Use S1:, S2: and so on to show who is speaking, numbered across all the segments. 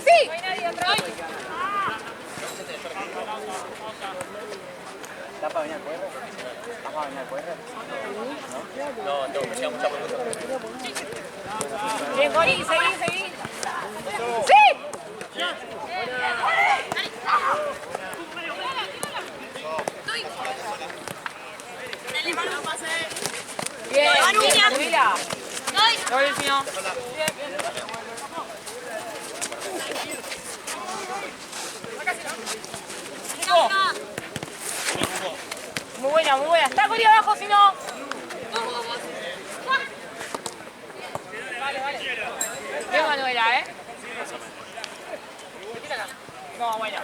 S1: sí.
S2: ¿Está para venir al QR? ¿Está para venir al QR?
S3: No, tengo que llegar mucha pregunta.
S1: Bien, Cori, seguí. ¡Sí! Bien, Mira. Doble fino. Muy buena. Está Cori abajo, si no. Vale. Bien, Manuela, ¿eh? No, bueno.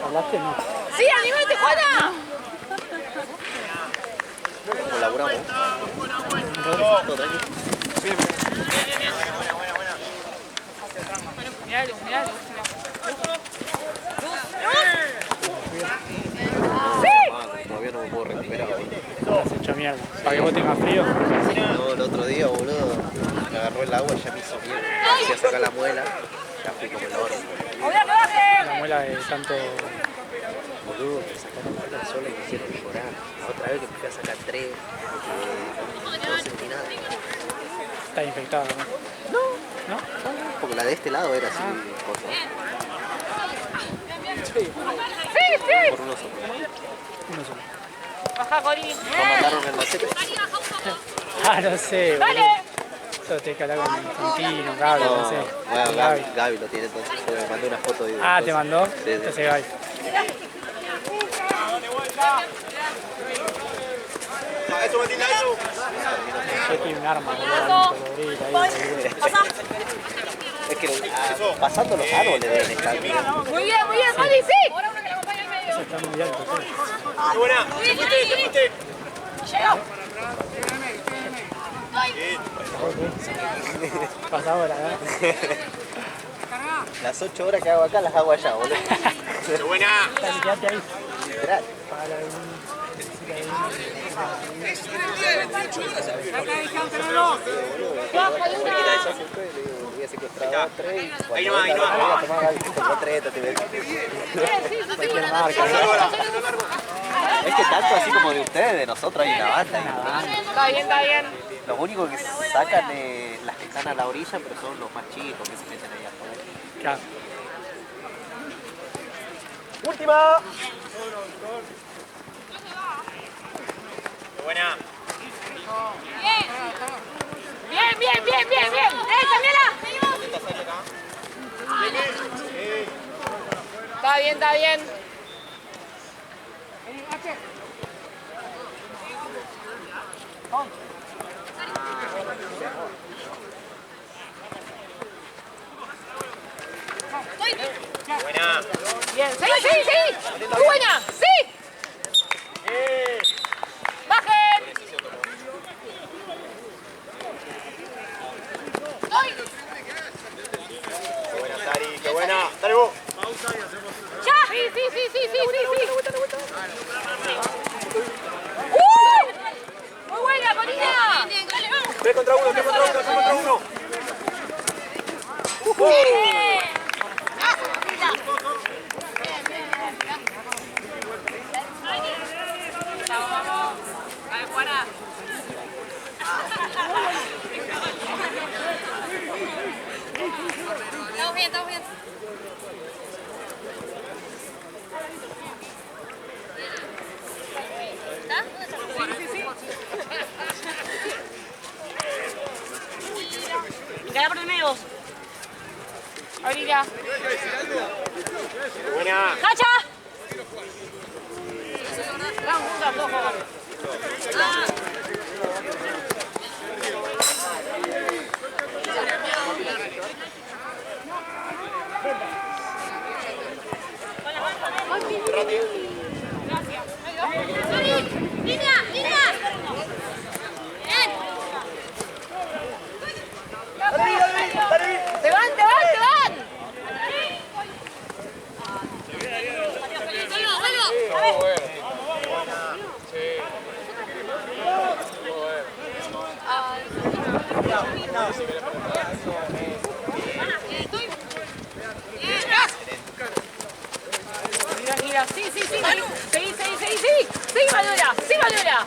S2: ¿Hablaste? No.
S1: ¡Sí, animate, Juana!
S3: Colaboramos. Todo tranquilo.
S1: Mirá luz.
S3: Todavía no me puedo recuperar.
S2: Has hecho mierda. Para que vos tengas frío.
S3: No, el otro día, boludo, me agarró el agua y ya me hizo mierda. Fui a sacar la muela, ya fui como el oro.
S1: ¡Obvio que baje!
S2: La muela de tanto...
S3: Boludo, me sacaron la muela sola y me hicieron llorar. La otra vez que me fui a sacar 3, no sentí nada.
S2: Está infectada, ¿no? ¿No?
S3: Porque la de este lado era así, cosa.
S1: ¡Sí!
S3: Por uno solo.
S2: Uno solo.
S1: Baja, Cori.
S3: ¿No mandaron el macete?
S2: No sé,
S1: ¡Dale!
S2: boludo. Eso tenés que hablar con Tino, Gaby, no sé.
S3: Bueno,
S2: Gaby.
S3: Gaby lo tiene entonces. Me mandó una foto de.
S2: Ah, ¿te mandó?
S3: Sí.
S2: Entonces Gaby. Yo tengo un arma, boludo.
S3: Es que pasando los árboles deben estar.
S1: Muy bien, Cori, sí.
S2: Eso está muy alto.
S4: ¡Qué buena! ¡Se fuiste!
S1: Llegó.
S2: Pasa ahora, ¿eh?
S3: Las 8 horas que hago acá las hago allá, boludo.
S4: ¡Qué buena!
S2: Dale, quédate ahí.
S3: Literal.
S2: Para la
S3: Voy a secuestrar 3 y
S4: Ahí nomás, ahí nomás.
S3: tomá Gaby, tomó 3, te ves.
S2: cualquier marca.
S3: Es que tanto así como de ustedes, de nosotros hay una banda.
S1: Está bien.
S3: Lo único que sacan es las que están a la orilla, pero son los más chicos que se meten ahí afuera.
S2: Claro.
S4: ¡Última! ¡Qué buena!
S1: Bien. Camila! Está bien.
S4: ¡Buena!
S1: Bien, sí. Muy buena, sí. Bajen.
S4: ¡Qué buena, Sari! ¡Qué buena! ¡Dale vos!
S1: Ya. Sí. Muy buena, Corina.
S4: 3 contra 1!
S1: Vamos. A ver, Juana. Estamos bien. ¿Está? Sí. Gana por el medio vos. Ahorita.
S4: ¡Qué buena!
S1: ¡Cacha! Vamos juntas, dos jugadores. Gracias. ¡Línea! ¡Bien! ¡Te van! ¡Solo! A ver. Tranquila, sí, sí, sí. Seguí, seguí, seguí, sí. Sí, Manuela, sí, Manuela.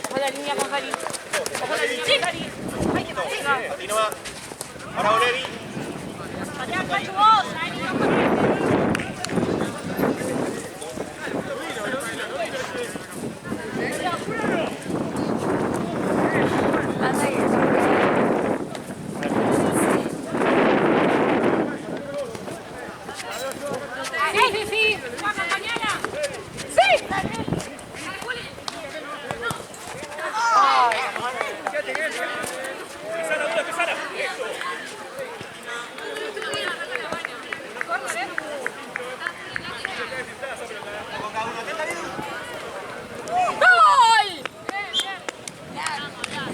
S1: Ojo la línea con Jari. Ojo la línea con Jari. Ay, que pasa.
S4: Así nomás. Ahora Bolevi.
S1: Pateá, Pachu, vos. Sí, sí, sí. Sí. ¡Gol!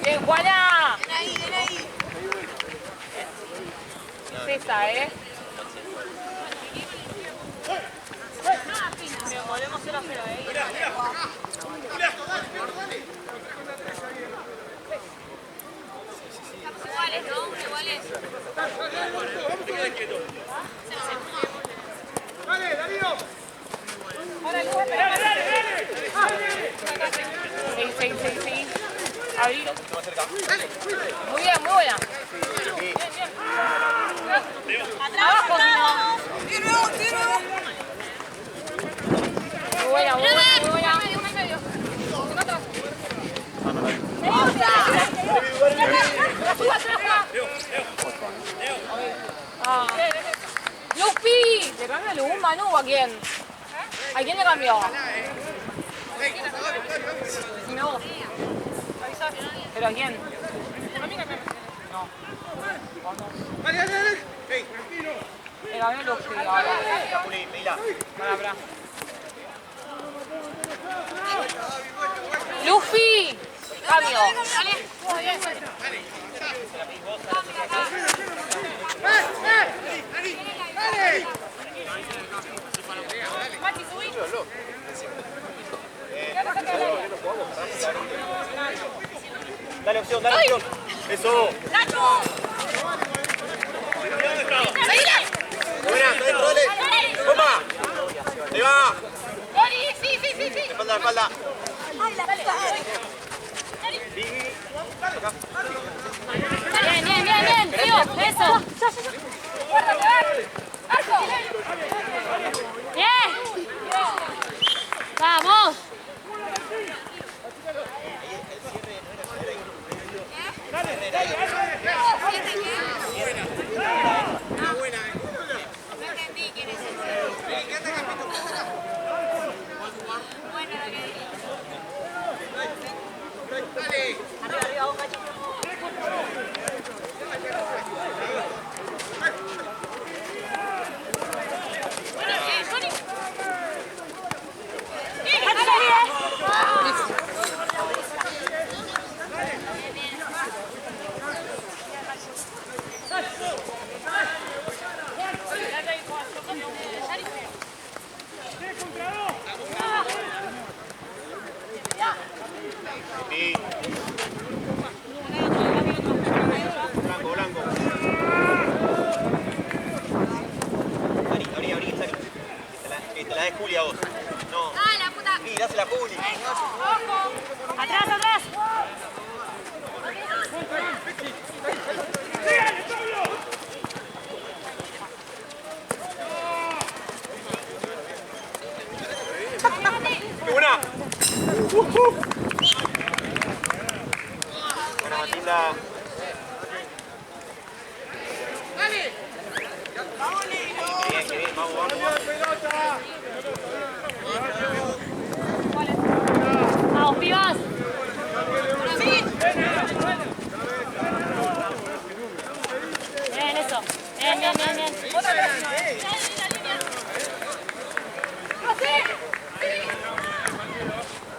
S1: Bien, Juana. César, Pero volvemos 0-0,
S5: Iguales, ¿no? Iguales.
S4: ¡Dale, Darío!
S1: Sí. Abrir. Muy bien, muy buena. Abajo, si no. Muy buena, muy buena, muy buena. ¡Lupi! ¿Le cambió un Manu o a quién? ¿A quién le cambió? No. ¿Pero a quién? No.
S4: Dale. Hey, tranquilo.
S1: Le cambió Lupi ahora.
S4: Juli, pedila.
S1: Para. ¡Luffy! ¡Cambio!
S4: Dale opción, dale opción. Eso.
S1: ¡Nacho!
S4: Buena, está dentro, dale. Toma. Ahí va.
S1: Sí.
S4: Espalda.
S5: Bien, tío, eso. Bien. Vamos.
S4: Blanco. Abrí, Sari. Que te la dé Juli a vos. No.
S5: ¡Ah, la puta!
S4: Sí, dásela a Juli.
S5: ¡Atrás!
S4: ¡Qué buena! Buena, Matilda. Qué bien, vamos.
S5: ¡Vamos, pibas! Bien, eso. Bien.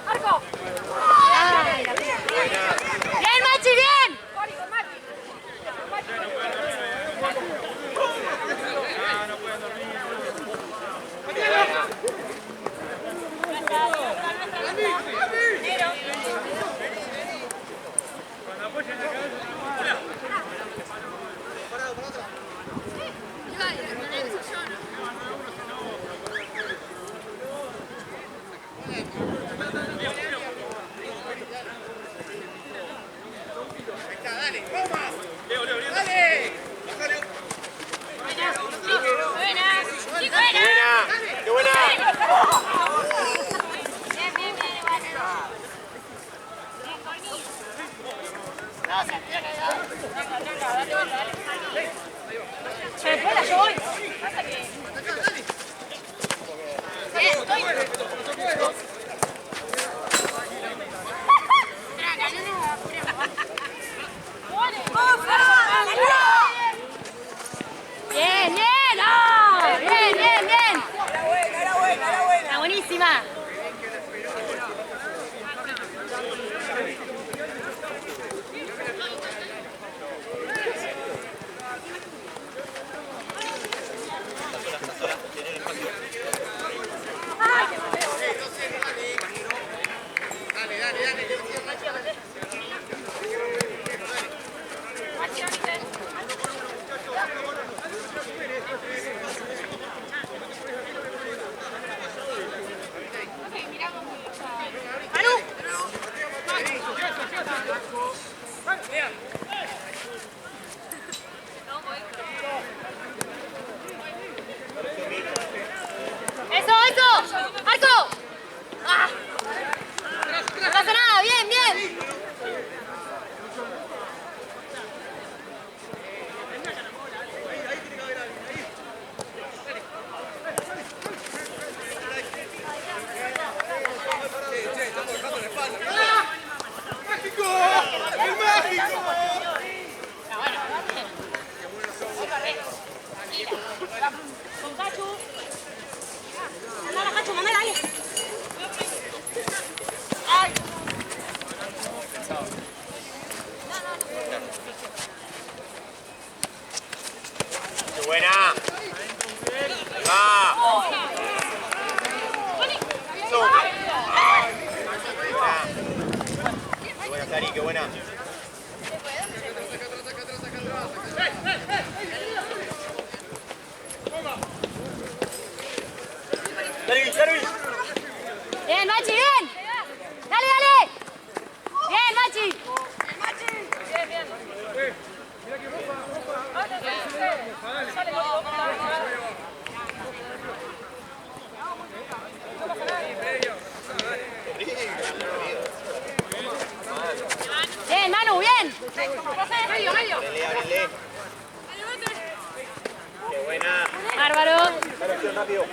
S1: ¡Marco!
S5: ¡Bien, Machi, bien! Espera, yo voy. Bien, bien, ¡oh! Bien, bien, bien. Está buenísima. ¡Eso, eso! ¡Marco! ¡Ah! No pasa nada, bien, bien. Con Cachu. Anda, Cachu, mamá, dale. Ay.
S4: ¡Qué buena! ¡Va! Eso. ¡Qué buena, Sari! ¡Qué buena!
S5: Bien, Machi, bien. Dale, dale. Bien, Machi.
S1: Bien, bien.
S5: Bien, Manu, bien.
S1: Medio, medio.
S4: Ábrele, ábrele. ¡Qué buena!
S5: Bárbaro.
S4: Dale acción rápido.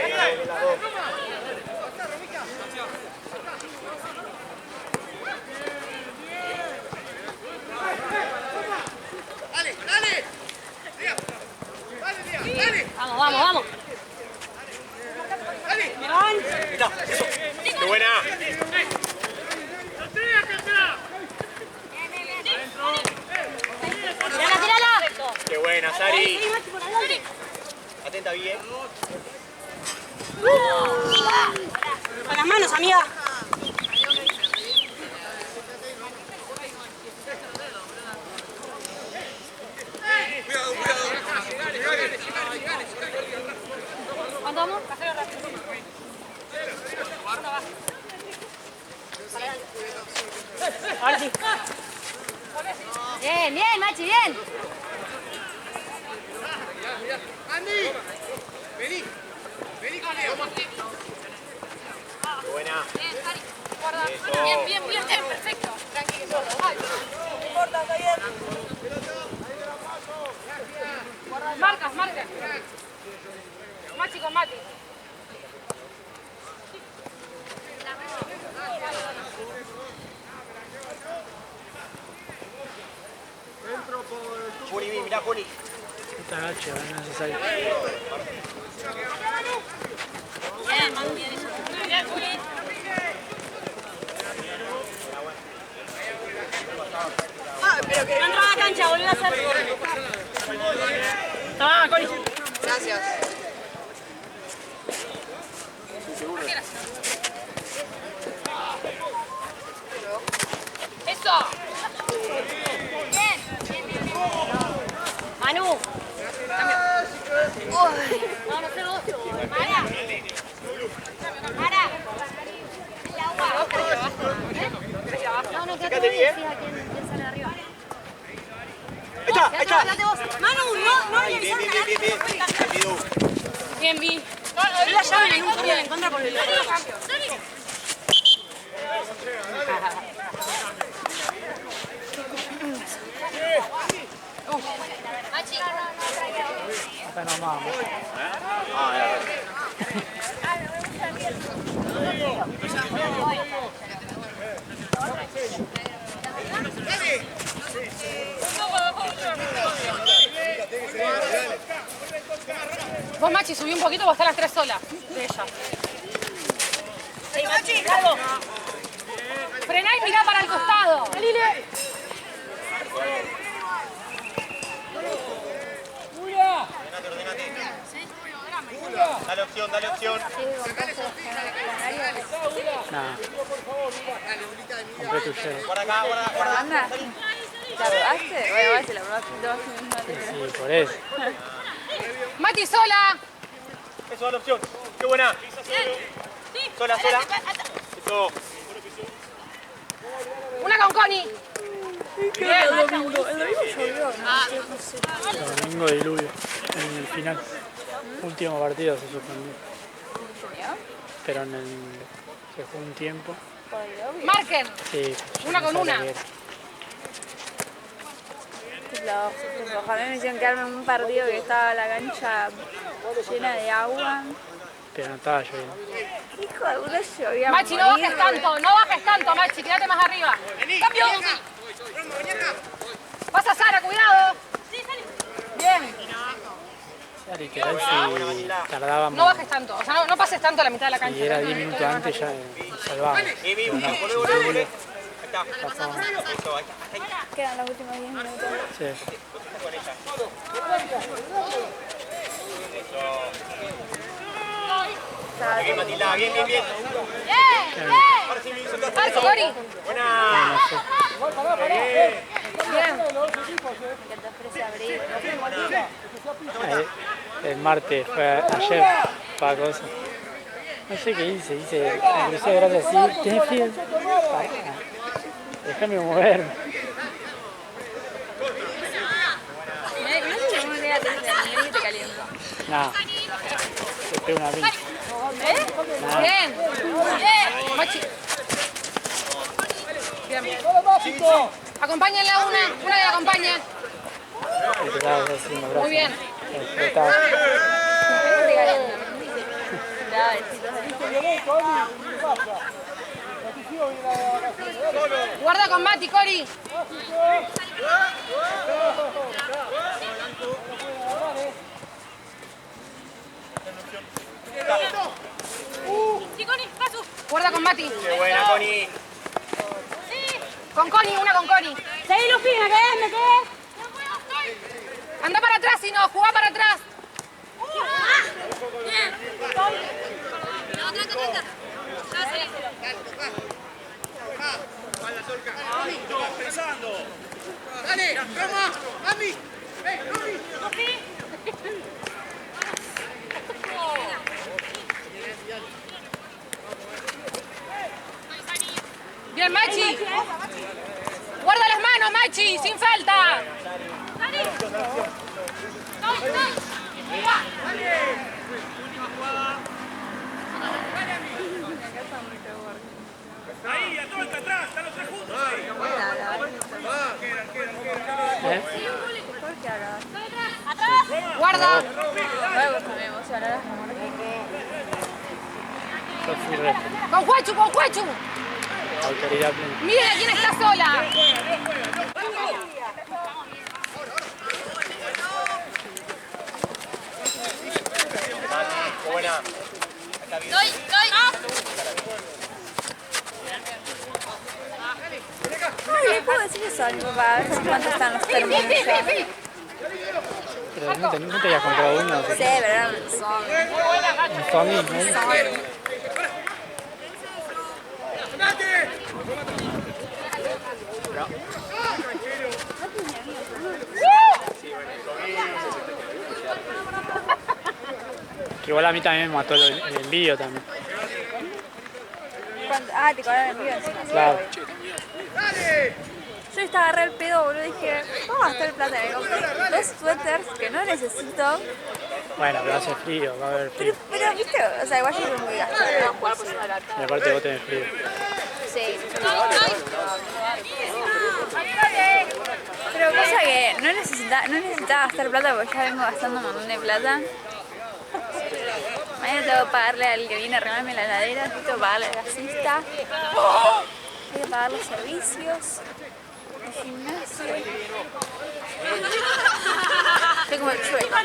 S4: Dale, las dos.
S5: Vamos, vamos, vamos.
S4: Está, eso. ¡Qué buena!
S5: Tirala, tirala.
S4: ¡Qué buena, Sari! Atenta bien.
S5: Con las manos, amiga. ¿Cuánto vamos? Ahora sí. Bien, bien, Machi, bien.
S4: ¡Qué buena!
S1: Guarda.
S4: Eso.
S1: Bien, bien, bien. Perfecto. Tranquilo. Ay. No importa, está bien. Guarda. Marcas, marcas. Machi con Mati.
S4: Juli, mirá, Juli.
S3: Esta noche no es necesario.
S5: Bien, Manu, bien.
S1: Bien, Juli.
S5: No entró a la cancha, volvió a hacer.
S1: Toma, Coli.
S2: Gracias.
S1: Eso.
S5: Manu. No, no sé vos. Mara. Mara. El agua. No, no, quédate bien. Sí, a quién sale de arriba.
S4: está, ahí está.
S5: Manu, no
S4: Ahí, bien, bien, bien, bien, bien. Bidu.
S1: Bien, Vi.
S5: vi la llave y un cambio en contra por el lado.
S2: Apenas vamos.
S4: Ah, ya.
S1: Vos, Machi, subí un poquito, vos estás las tres solas de ella. Frená y mirá para el costado. Lile.
S4: Dale opción, dale opción.
S2: Nada. Compré tu share.
S4: Guarda acá, guarda, guarda.
S6: Anda. ¿La probaste? Bueno, a ver si la probaste dos mismas.
S2: Sí, por eso.
S1: Mati, sola.
S4: Eso, dale opción. Qué buena. Sola, sola. Eso.
S1: Una con Connie.
S6: El domingo llovió,
S2: El domingo diluvio. En el final. Último partido se suspendió. Pero en el. Se fue un tiempo.
S1: Marquen.
S2: Sí.
S1: Una
S2: no
S1: con
S2: sé
S1: una.
S2: lo que era.
S6: Ojalá me hicieron quedarme en un partido que estaba la cancha llena de agua.
S2: Pero no estaba lloviendo.
S6: Hijo de puta, llovía.
S1: Machi, no bajes tanto, no bajes tanto, Machi, quédate más arriba. Cambio. Pasa Sara, cuidado. Bien,
S2: Ya literal, si tardábamos.
S1: no bajes tanto, o sea, no pases tanto a la mitad de la cancha.
S2: Si era 10 minutos antes ya nos salvábamos.
S4: Volvé, volvé, volvé. Ahí está. Eso, ahí está.
S6: Quedan los últimos 10 minutos.
S2: Sí.
S4: Bien, Matilda, bien, bien, bien.
S1: Bien,
S4: Ahora sí, bien, soltá.
S1: Marco, Cori.
S4: Buena.
S2: El martes fue ayer para cosas. No sé qué hice, me crucé de brazos así, ¿tenés frío? Pará, déjame moverme.
S6: No sé cómo le da y te calienta.
S2: Nada, te pego una pincha.
S1: Bien, bien. Machi. Bien. Acompáñenle a una que la acompañe.
S2: Y te dabas así en los brazos.
S1: Muy bien.
S2: Explotaba.
S6: Te calienta. Da besitos de
S1: Guarda con Mati, Cori. Guarda con Mati.
S4: Qué buena, Connie.
S1: Con Connie, una con Connie.
S5: Seguí, Lupi, me quedé.
S1: Anda para atrás, si no, jugá para atrás.
S4: Dale, vamos, mami.
S1: Bien, Machi. Guarda las manos, Machi, sin falta.
S4: Ahí, a todo el atrás, están los tres juntos.
S1: Guarda.
S6: me emocionará.
S2: Yo fui resto.
S1: Con Juachu, con Juachu.
S2: Autoridad plena.
S1: Miren a quién está sola.
S4: Qué buena.
S6: Ay, ¿le puedo decir eso a mi papá? A ver cuánto están los términos.
S2: Pero no te habías comprado uno.
S6: Sí, pero eran son.
S2: Un Tommy, ¿no? Que igual a mí también me mató el envío también.
S6: Ah, te cobraron el envío encima.
S2: Claro.
S6: Yo te agarré el pedo, boludo, dije, ¿cómo gastar plata? Me compré 2 suéteres que no necesito.
S2: Bueno, pero hace frío, va a haber frío.
S6: Pero, viste, o sea, igual yo soy muy gastada.
S2: Y aparte vos tenés frío.
S6: Sí. Pero cosa que no necesitaba gastar plata porque ya vengo gastando un montón de plata. Mañana tengo que pagarle al que viene a arreglarme la heladera, tengo que pagarle al gasista, tengo que pagar los servicios, el gimnasio. Estoy como el chueco,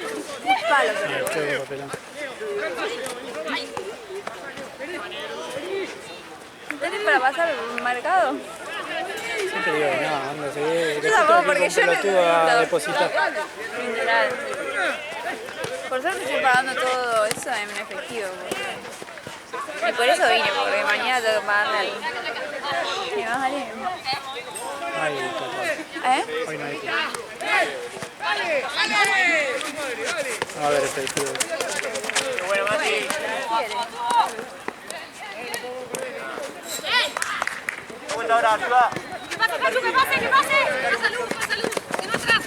S6: un palo.
S2: Estoy de papelón.
S6: ¿Tenés para pasar el mercado?
S2: Siempre digo que no, anda, seguí.
S6: Yo tampoco, porque yo
S2: necesito a depositar.
S6: Literal. Por suerte estoy pagando todo eso en efectivo. Y por eso vine, porque mañana tengo que pagarle al... ¿Qué más vale?
S2: No hay plata.
S6: ¿Eh?
S2: Hoy no hay plata. No va a haber efectivo.
S4: Qué bueno, Mati. Vuelta ahora, arriba.
S5: ¡Que pase, Cachu, que pase, que pase! ¡Pasa luz, pasa luz! ¡Que no atrás!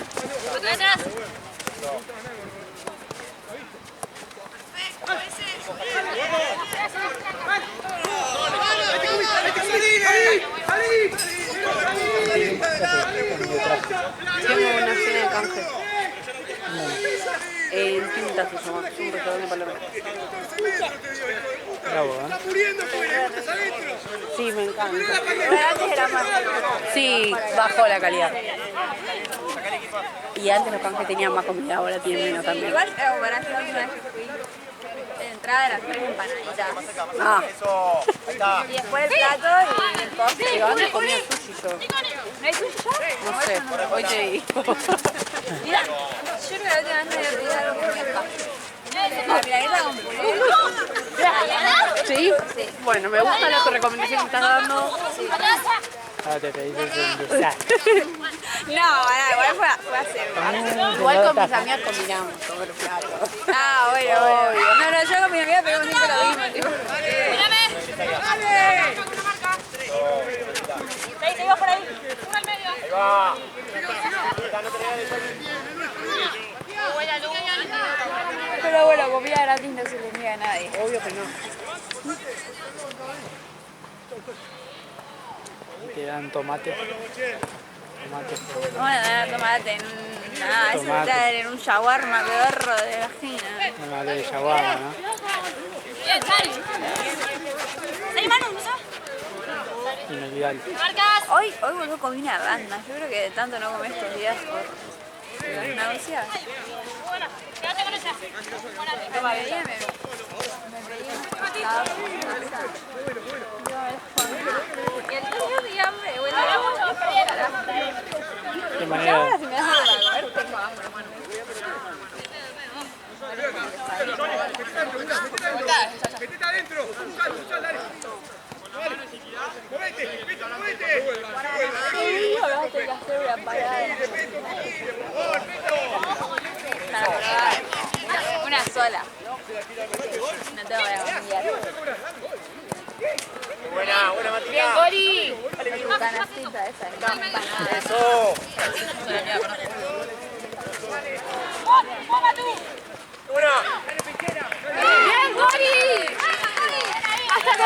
S5: ¡Atrás!
S7: Tengo una cena de canje. En Pinta se llama, es un restaurante de Palermo.
S2: Bravo, ¿eh?
S7: Sí, me encanta.
S6: Antes era más...
S7: Sí, bajó la calidad. Y antes los canjes tenían más comida, ahora tienen menos también.
S6: Igual, para hacer una vez que fui, de entrada eran 3 empanaditas.
S7: Ah,
S4: Eso. Ahí está.
S6: Y después el plato y el postre.
S7: pero antes comía sushi yo.
S6: ¿No hay sushi ya?
S7: No sé, hoy te digo.
S6: Mira, yo creo que la última vez me había pedido algo con milanesa. La milanesa con puré.
S7: ¿Sí? Bueno, me gusta la recomendación que estás dando.
S2: Ahora te pedís un desastre.
S6: No, igual fue hace...
S7: Igual con mis amigas combinamos comer platos.
S6: Ah, bueno. No, yo con mi amiga pedimos siempre lo mismo, tipo.
S5: Seguimos por ahí. Uno al medio.
S4: Ahí va.
S6: Pero bueno, comida gratis no se le niega a nadie.
S7: Obvio que no.
S2: Te dan tomate. Tomate.
S6: Vamos a dar tomate en un... Nada, eso
S2: Tomate.
S6: está en un shawarma pedorro de vagina.
S2: No vale de shawarma, ¿no?
S5: Bien, dale. ¡Seis manos, no sabes!
S2: Inolvidable.
S5: ¡Marcas!
S6: Hoy volvió comí una randa. Yo creo que de tanto no comer estos días por náusea.
S5: Bueno, quédate con ella.
S6: Me pedí un pescado con salsa. Y el día de hambre, bueno,
S2: Qué manera.
S6: ahora si me das algo para comer, tengo hambre, hermano.
S4: Metete adentro. Usá, dale. Movete.
S6: Y ahora tengo que hacer una parada. Para probar. Una sola. No tengo para cambiar.
S4: Buena, Matías.
S1: Bien, Gori.
S6: Tu canastita esa, empanada.
S4: Eso.
S5: ¡Ponga tú!
S4: Buena.
S1: Bien, Gori. Hasta que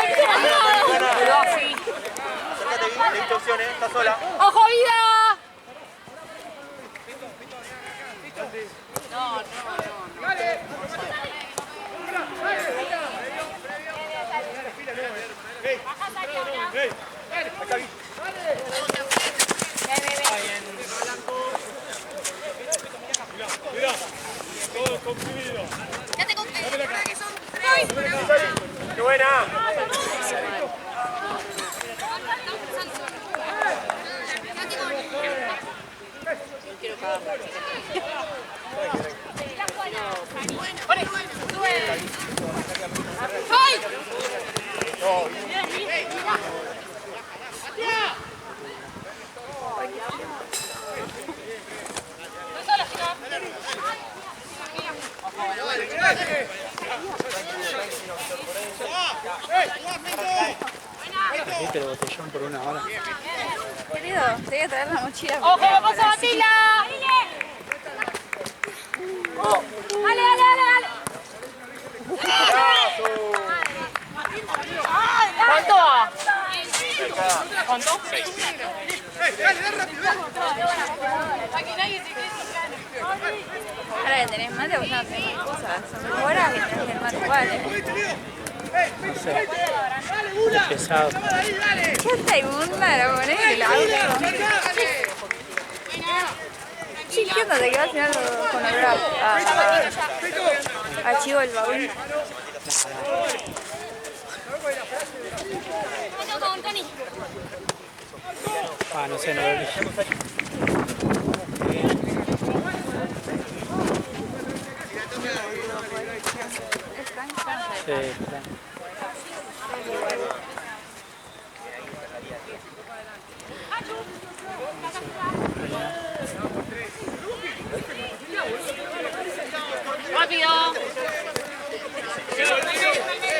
S4: Acércate bien, le diste opciones, está sola.
S1: ¡Ojo, vida!
S4: ¡Qué buena!
S2: Trajiste el botellón por una hora.
S6: Querido partido, tenía que traer la mochila.
S1: ¡Ojo, vamos a Batila!
S5: Dale, dale, dale, dale.
S1: ¿Cuánto va? ¿Cuánto?
S6: Ahora que tenés mate, vos no tenés cosas. Son horas que tenés el mate igual.
S2: No sé. Es pesado.
S6: Ya está inmunda, lo ponés en el auto. Sí, ¿qué onda? Te quedás al final con olor a chivo el baúl.
S2: Ah, no sé, no lo vi. Sí, está.
S1: ¡Rápido!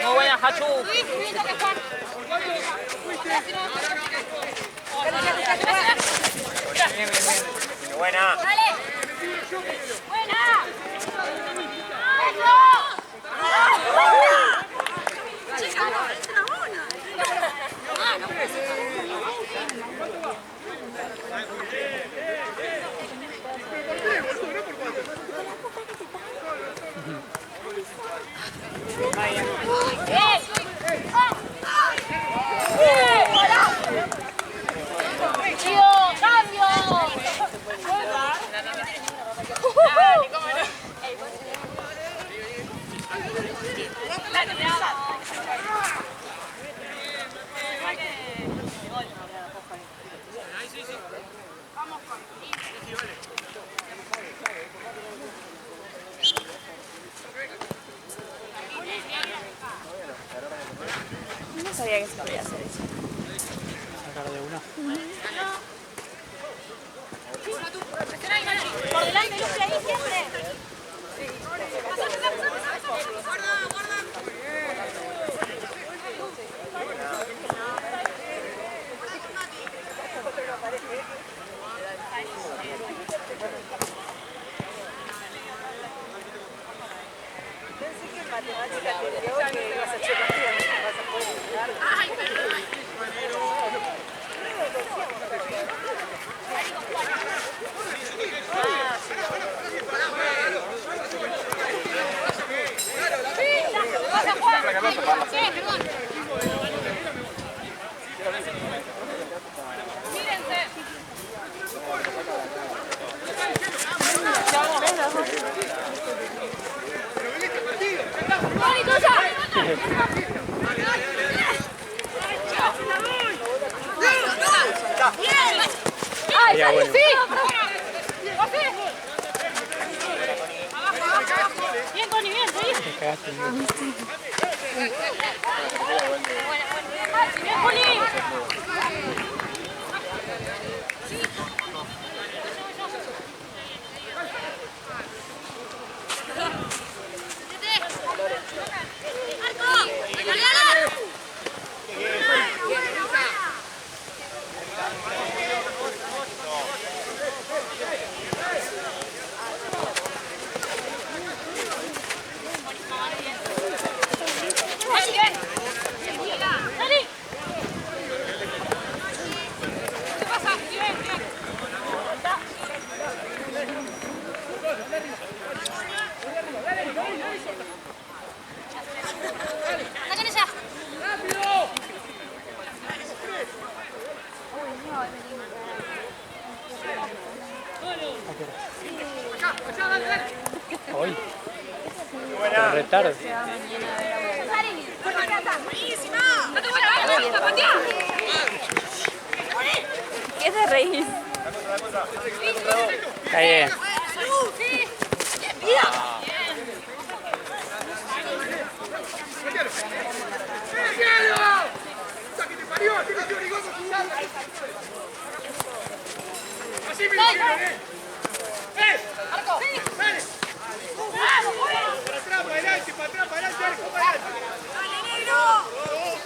S1: Muy buena, Hachu.
S4: Bien, bien, bien. Buena.
S6: No sabía que se podía hacer eso.
S2: Sacar de una.
S5: Por delante, Lupe, ahí siempre.
S1: ¡Ay,
S2: Sería bueno.
S1: sí! Bien, Tony, bien, sí.
S2: Te cagaste en el-
S1: Bien, Juli. Dani. ¿Qué pasa? Bien, bien.
S5: ¡Sáquenle ya!
S2: Hoy. Pero retardo.
S5: ¡No te vuelvas a ver, patea!
S6: ¿Qué te reís?
S2: Está bien.
S5: ¡Sí! ¡Mira!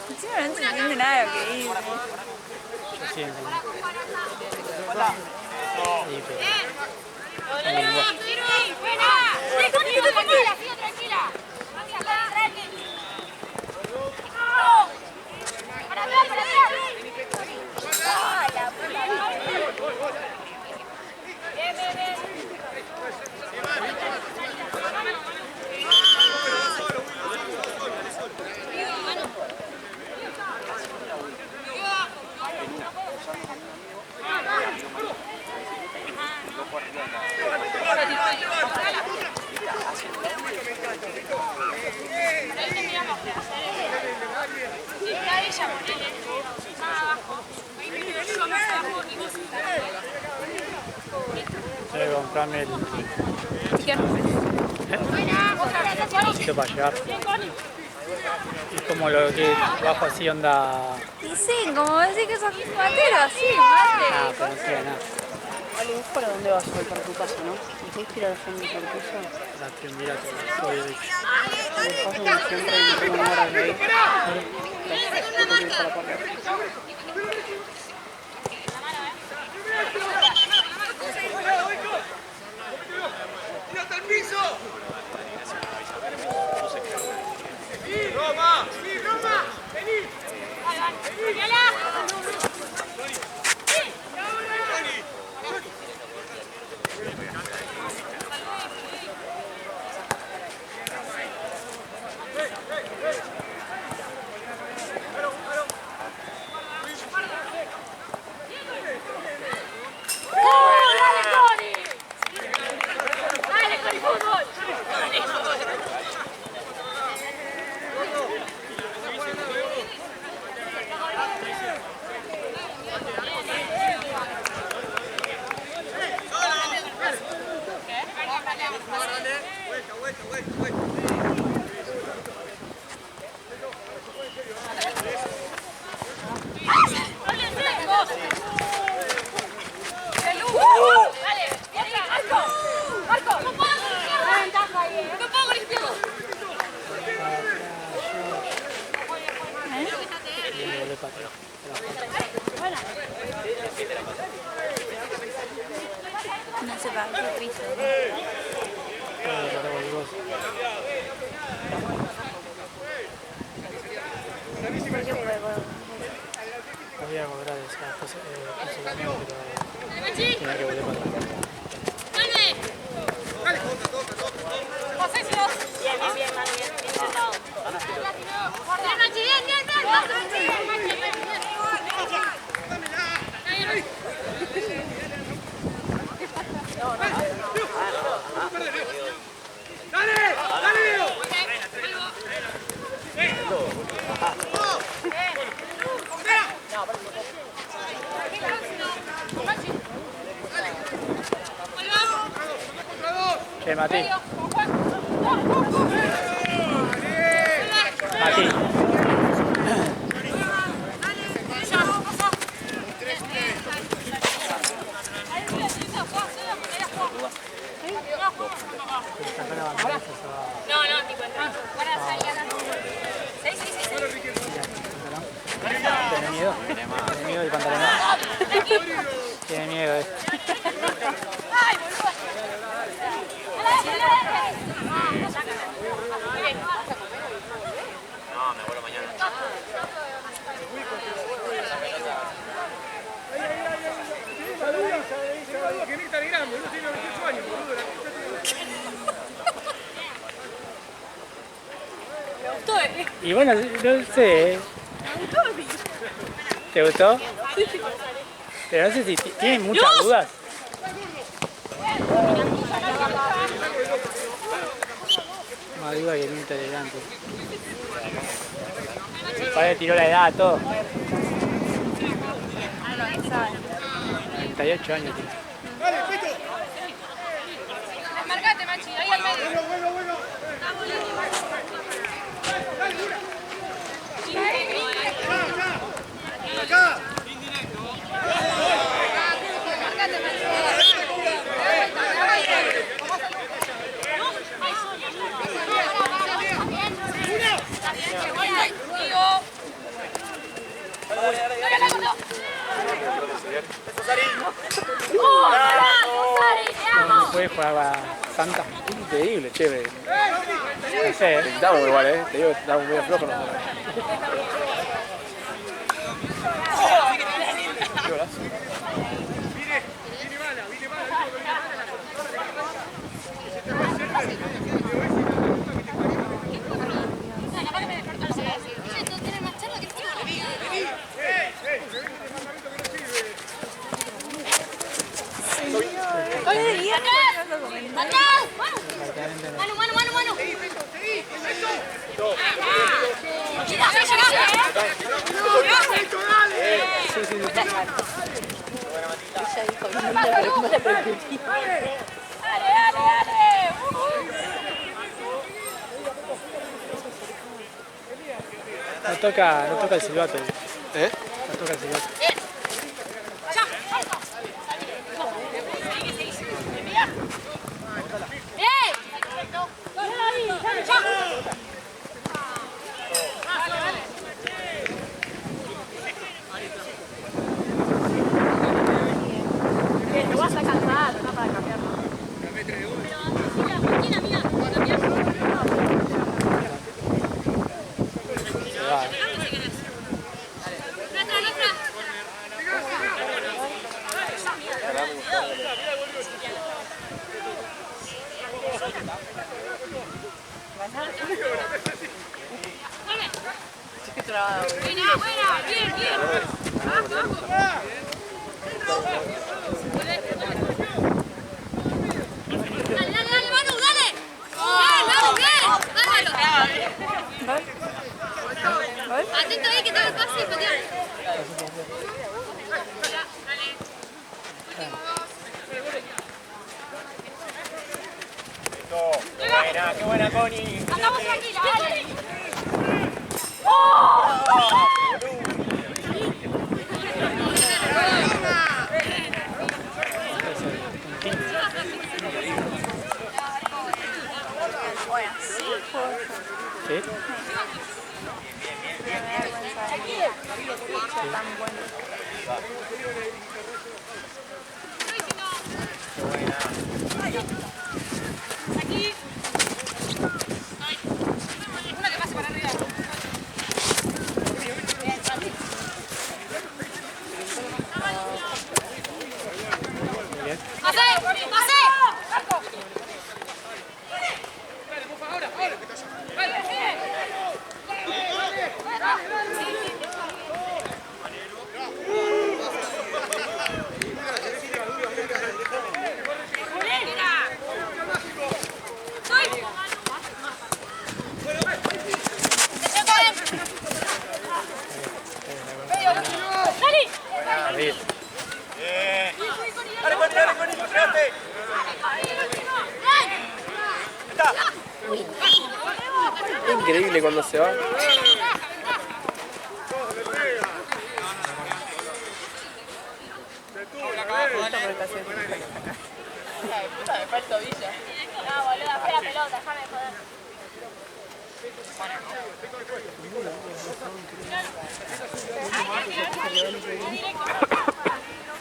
S6: Encima no entiende nada de lo que dice.
S2: Yo sí, entiendo. Sí, pero... También igual.
S5: ¡Buena! ¡Sí, tranquila! ¡Sigue tranquila! ¡Para atrás, para atrás! Bien, bien, bien.
S2: Tengo que comprarme el necesito para llevar. Es como lo que bajo así onda.
S6: Y sí, como decís que sos matero, así, mate.
S2: Ah, pero no sé nada.
S7: Ale, ¿vos para dónde vas hoy? Para tu casa, ¿no? ¿Y qué ir al fondo por tuyo?
S2: La triunvirato, soy de hecho.
S7: Paso como siempre y no tengo una hora de ahí.
S4: ¡Tírate al piso! ¡Roma! ¡Sí, Roma! ¡Vení!
S6: No sé, para qué triste.
S2: Había cobrar esa cosa también, pero tenía que volver para atrás.
S1: Bien, bien, bien, Manu, bien, bien sentado.
S5: Bien, Machi, bien, bien, bien.
S4: ¡Dale! ¡Dale!
S2: Che, Mati. Mati.
S1: No, no, tipo, para salir acá. Sí.
S2: ¿Tiene miedo? ¿Tiene miedo del pantalón? Tiene miedo,
S5: ¡Ay, boludo!
S3: No, me vuelvo mañana.
S4: Tiene que estar grande, no tiene 28 años, boludo.
S2: Y bueno, no sé. ¿Te gustó? Pero no sé si tienen muchas dudas. Más duda que nunca delante. El padre tiró la edad a todo. 38 años tiene.
S4: ¡Dale, Pito!
S5: Desmarcate, Machi, ahí al medio.
S4: Bueno. ¡Dale, dura! ¡Acá! ¡Eso, Sari!
S2: hoy jugaba Santa.
S3: Increíble, chévere.
S2: No sé,
S3: Estamos igual, te digo, estamos muy flojos nosotros. Qué golazo.
S5: Manu, manu, manu, manu.
S2: no toca el silbato.
S3: ¿Eh?
S2: No toca el silbato.
S1: Lo vas a cansar, no para cambiarlo.
S2: Se va.
S5: Buena, buena, bien, bien. Dale, dale, dale, Manu, dale. Bien, Manu, bien. Dale. Atento ahí que te haga pase y patear.
S4: Buena, qué buena, Connie.
S5: Andamos tranquila, dale.
S2: ¿Sí?
S5: Aquí. Una que pase para arriba. Bien, Santi. ¡Pase! ¡Pase!
S2: Ahí.
S4: Dale, Connie, fíjate.
S3: Increíble cuando se va.
S5: No, boludo, fue la pelota, déjame joder.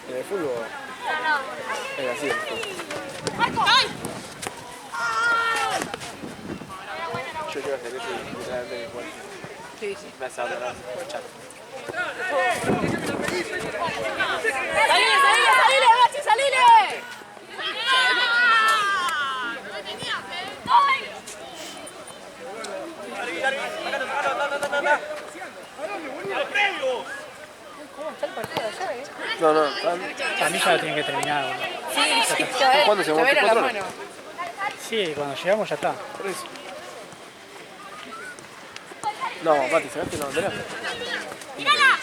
S3: En el fútbol es así.
S5: ¡Marco! ¡Ay!
S3: Yo quiero hacer eso y literalmente me cuento.
S6: Sí, sí.
S3: Me hace hablar por chat.
S1: ¡Salile, salile, salile, Bachi, salile!
S3: No, no,
S2: Para mí ya lo tienen que terminar. Boludo.
S6: Sí, sí, ya ves.
S3: ¿Cuándo se
S6: Ya
S3: mueve?
S6: ves la
S3: 4 horas.
S6: mano.
S2: Sí, cuando llegamos ya está.
S3: Por eso. No, Mati, ¿sacaste la bandera?
S5: ¡Mírala!